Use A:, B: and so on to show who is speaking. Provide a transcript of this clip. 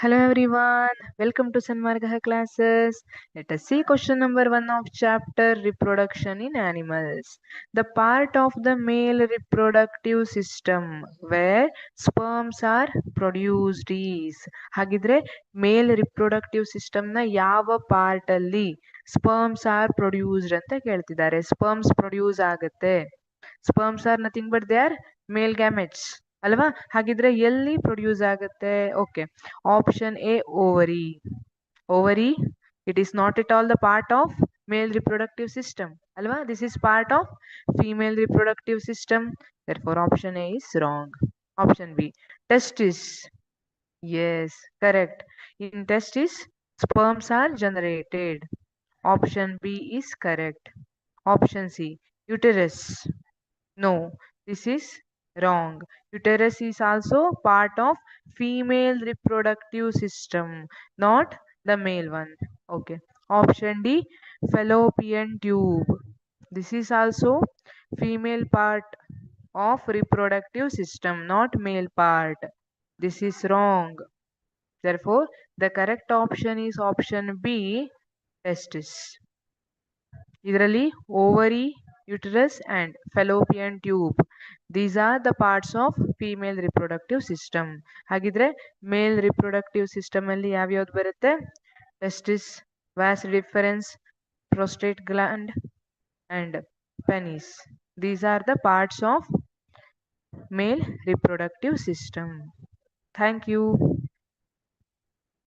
A: Hello everyone, welcome to Sanmarga classes. Let us see question number 1 of chapter Reproduction in Animals. The part of the male reproductive system where sperms are produced is. ಹಾಗಿದ್ರೆ male reproductive ಸಿಸ್ಟಮ್ನ ಯಾವ part ಅಲ್ಲಿ sperms R produced ಅಂತ ಕೇಳ್ತಿದ್ದಾರೆ. Sperms produce ಆಗುತ್ತೆ. Sperms are nothing but they are male gametes ಅಲ್ವಾ? ಹಾಗಿದ್ರೆ ಎಲ್ಲಿ ಪ್ರೊಡ್ಯೂಸ್ ಆಗುತ್ತೆ? Okay, option A ovary. Ovary, it is not it all the part of male reproductive system ಅಲ್ವಾ? This is part of female reproductive system. therefore option A is wrong. Option B, testis. Yes, correct. In testis sperms are generated. Option B is correct. Option C, uterus. No, this is wrong. Uterus is also part of female reproductive system, not the male one. Okay. Option D, fallopian tube. This is also female part of reproductive system, not male part. This is wrong. Therefore, the correct option is option B, testis. ಇದರಲ್ಲಿ ovary, uterus and fallopian tube, these are the parts of female reproductive system. ಹಾಗಿದ್ರೆ ಮೇಲ್ reproductive system ಅಲ್ಲಿ ಯಾವ್ಯಾವ್ದು ಬರುತ್ತೆ? Testis, vas deferens, prostate gland and penis. These are the parts of male reproductive system. Thank you.